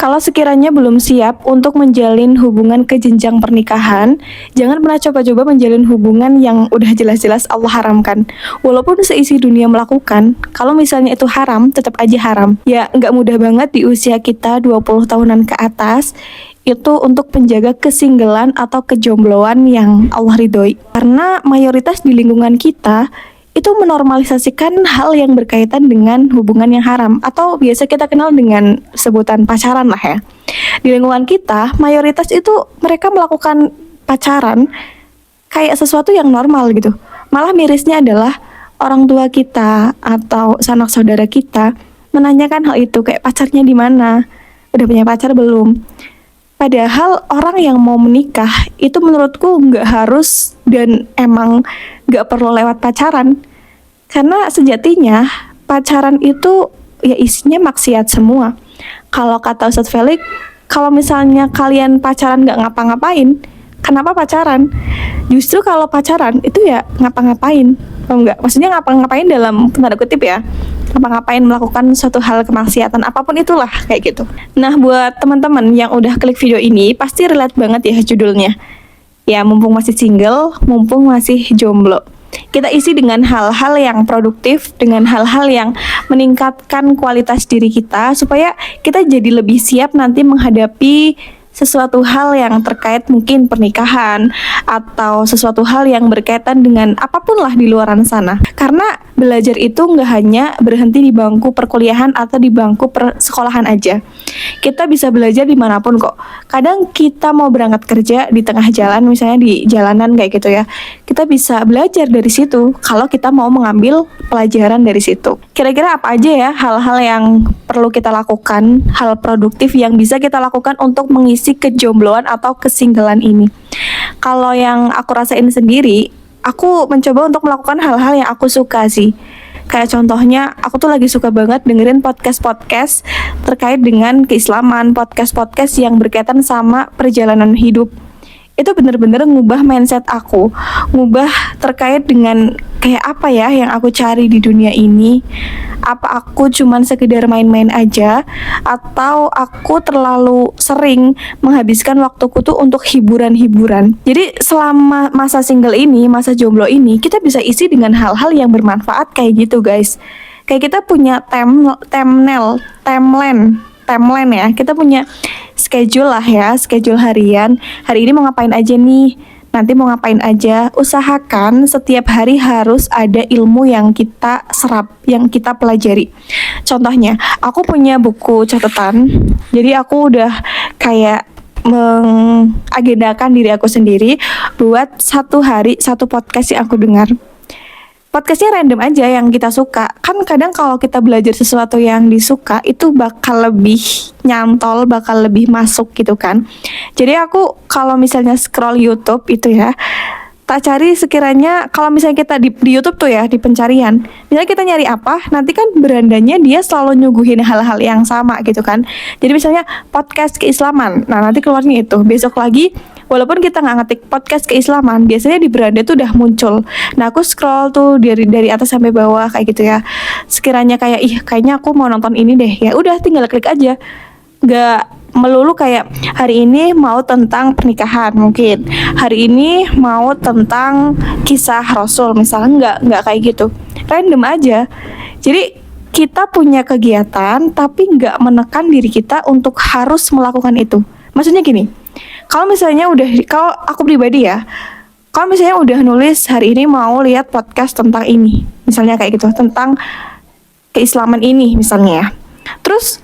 Kalau sekiranya belum siap untuk menjalin hubungan ke jenjang pernikahan, jangan pernah coba-coba menjalin hubungan yang udah jelas-jelas Allah haramkan. Walaupun seisi dunia melakukan, kalau misalnya itu haram, tetap aja haram. Ya, nggak mudah banget di usia kita 20 tahunan ke atas, itu untuk menjaga kesinggelan atau kejombloan yang Allah ridhoi. Karena mayoritas di lingkungan kita itu menormalisasikan hal yang berkaitan dengan hubungan yang haram atau biasa kita kenal dengan sebutan pacaran lah ya. Di lingkungan kita, mayoritas itu mereka melakukan pacaran kayak sesuatu yang normal gitu. Malah mirisnya adalah orang tua kita atau sanak saudara kita menanyakan hal itu, kayak pacarnya di mana? Udah punya pacar belum? Padahal orang yang mau menikah itu menurutku nggak harus dan emang nggak perlu lewat pacaran. Karena sejatinya pacaran itu ya isinya maksiat semua. Kalau kata Ustadz Felix, kalau misalnya kalian pacaran nggak ngapa-ngapain, kenapa pacaran? Justru kalau pacaran itu ya ngapa-ngapain. Oh enggak, maksudnya ngapa-ngapain dalam tanda kutip ya. Ngapa-ngapain melakukan suatu hal kemaksiatan apapun itulah kayak gitu. Nah, buat teman-teman yang udah klik video ini pasti relate banget ya judulnya. Ya, mumpung masih single, mumpung masih jomblo. Kita isi dengan hal-hal yang produktif, dengan hal-hal yang meningkatkan kualitas diri kita supaya kita jadi lebih siap nanti menghadapi sesuatu hal yang terkait mungkin pernikahan atau sesuatu hal yang berkaitan dengan apapun lah di luaran sana. Karena belajar itu nggak hanya berhenti di bangku perkuliahan atau di bangku persekolahan aja. Kita bisa belajar dimanapun kok. Kadang kita mau berangkat kerja di tengah jalan, misalnya di jalanan kayak gitu ya. Kita bisa belajar dari situ kalau kita mau mengambil pelajaran dari situ. Kira-kira apa aja ya hal-hal yang perlu kita lakukan, hal produktif yang bisa kita lakukan untuk mengisi kejombloan atau kesinggelan ini. Kalau yang aku rasain sendiri, aku mencoba untuk melakukan hal-hal yang aku suka sih. Kayak contohnya, aku tuh lagi suka banget dengerin podcast-podcast terkait dengan keislaman, podcast-podcast yang berkaitan sama perjalanan hidup. Itu bener-bener ngubah mindset aku, ngubah terkait dengan kayak apa ya yang aku cari di dunia ini. Apa aku cuman sekedar main-main aja, atau aku terlalu sering menghabiskan waktuku tuh untuk hiburan-hiburan. Jadi selama masa single ini, masa jomblo ini, kita bisa isi dengan hal-hal yang bermanfaat kayak gitu guys. Kayak kita punya timeline ya, kita punya schedule lah ya, schedule harian. Hari ini mau ngapain aja nih, nanti mau ngapain aja. Usahakan setiap hari harus ada ilmu yang kita serap, yang kita pelajari. Contohnya, aku punya buku catatan, jadi aku udah kayak mengagendakan diri aku sendiri buat satu hari satu podcast yang aku dengar. Podcastnya random aja yang kita suka. Kan kadang kalau kita belajar sesuatu yang disuka itu bakal lebih nyantol, bakal lebih masuk gitu kan. Jadi aku kalau misalnya scroll YouTube itu ya, tak cari sekiranya kalau misalnya kita di YouTube tuh ya, di pencarian, misalnya kita nyari apa, nanti kan berandanya dia selalu nyuguhin hal-hal yang sama gitu kan. Jadi misalnya podcast keislaman, nah nanti keluarnya itu. Besok lagi walaupun kita nggak ngetik podcast keislaman, biasanya di beranda tuh udah muncul. Nah aku scroll tuh dari atas sampai bawah kayak gitu ya. Sekiranya kayak kayaknya aku mau nonton ini deh, ya udah tinggal klik aja. Nggak melulu kayak hari ini mau tentang pernikahan, mungkin hari ini mau tentang kisah Rasul misalnya, nggak kayak gitu, random aja. Jadi kita punya kegiatan tapi nggak menekan diri kita untuk harus melakukan itu. Maksudnya gini, kalau misalnya kalau aku pribadi ya, kalau misalnya udah nulis hari ini mau lihat podcast tentang ini, misalnya kayak gitu, tentang keislaman ini misalnya ya. Terus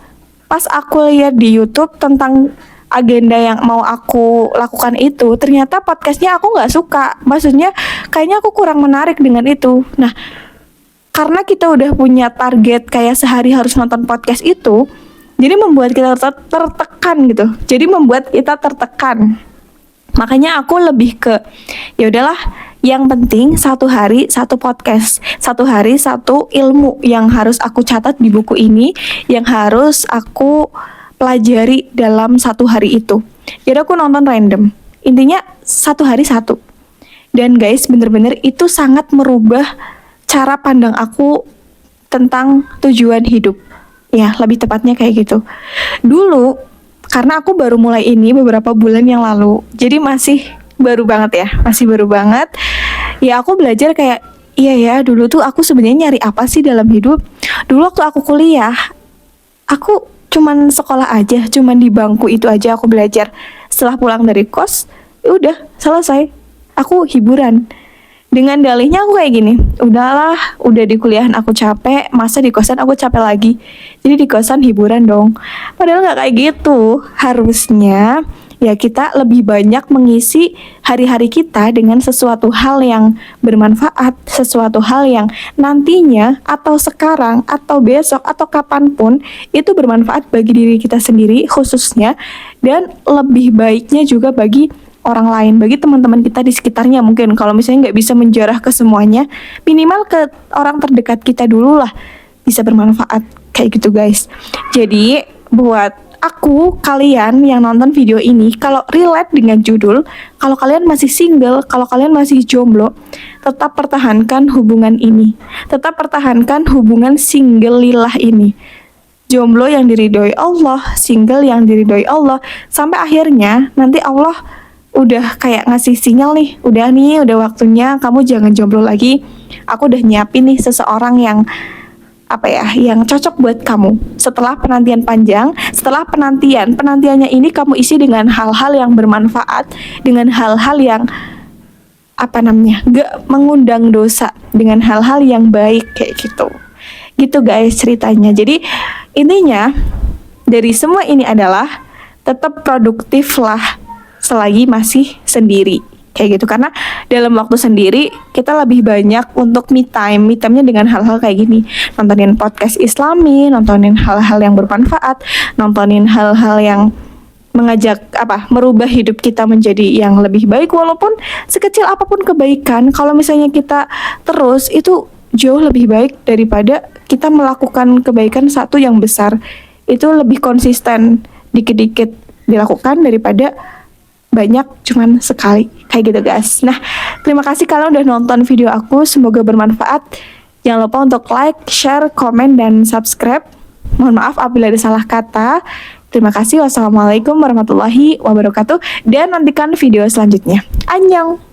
pas aku lihat di YouTube tentang agenda yang mau aku lakukan itu, ternyata podcastnya aku nggak suka. Maksudnya kayaknya aku kurang menarik dengan itu. Nah, karena kita udah punya target kayak sehari harus nonton podcast itu, jadi membuat kita tertekan gitu. Jadi membuat kita tertekan. Makanya aku lebih ke ya udahlah, yang penting satu hari satu podcast, satu hari satu ilmu yang harus aku catat di buku ini, yang harus aku pelajari dalam satu hari itu. Jadi aku nonton random. Intinya satu hari satu. Dan guys, bener-bener itu sangat merubah cara pandang aku tentang tujuan hidup. Ya, lebih tepatnya kayak gitu. Dulu karena aku baru mulai ini beberapa bulan yang lalu. Jadi masih baru banget ya, masih baru banget. Ya aku belajar kayak, iya ya, dulu tuh aku sebenarnya nyari apa sih dalam hidup. Dulu waktu aku kuliah, aku cuman sekolah aja, cuman di bangku itu aja aku belajar. Setelah pulang dari kos, ya udah selesai. Aku hiburan. Dengan dalihnya aku kayak gini, udahlah, udah di kuliahan aku capek, masa di kosan aku capek lagi. Jadi di kosan hiburan dong. Padahal nggak kayak gitu. Harusnya ya kita lebih banyak mengisi hari-hari kita dengan sesuatu hal yang bermanfaat, sesuatu hal yang nantinya atau sekarang atau besok atau kapanpun itu bermanfaat bagi diri kita sendiri khususnya, dan lebih baiknya juga bagi orang lain, bagi teman-teman kita di sekitarnya. Mungkin kalau misalnya nggak bisa menjarah ke semuanya, minimal ke orang terdekat kita dulu lah, bisa bermanfaat kayak gitu guys. Jadi buat aku, kalian yang nonton video ini, kalau relate dengan judul, kalau kalian masih single, kalau kalian masih jomblo, tetap pertahankan hubungan ini, tetap pertahankan hubungan single lillah ini. Jomblo yang diridhoi Allah, single yang diridhoi Allah, sampai akhirnya nanti Allah udah kayak ngasih sinyal nih, udah waktunya kamu jangan jomblo lagi. Aku udah nyiapin nih seseorang yang yang cocok buat kamu. Setelah penantian panjang, setelah penantiannya ini kamu isi dengan hal-hal yang bermanfaat, dengan hal-hal yang gak mengundang dosa, dengan hal-hal yang baik kayak gitu. Gitu guys ceritanya. Jadi intinya dari semua ini adalah tetap produktif lah selagi masih sendiri kayak gitu, karena dalam waktu sendiri kita lebih banyak untuk me time-nya dengan hal-hal kayak gini, nontonin podcast Islami, nontonin hal-hal yang bermanfaat, nontonin hal-hal yang mengajak merubah hidup kita menjadi yang lebih baik. Walaupun sekecil apapun kebaikan, kalau misalnya kita terus, itu jauh lebih baik daripada kita melakukan kebaikan satu yang besar. Itu lebih konsisten dikit-dikit dilakukan daripada banyak cuman sekali kayak gitu guys. Nah, terima kasih kalian udah nonton video aku, semoga bermanfaat. Jangan lupa untuk like, share, komen, dan subscribe. Mohon maaf apabila ada salah kata. Terima kasih. Wassalamualaikum warahmatullahi wabarakatuh, dan nantikan video selanjutnya. Annyeong.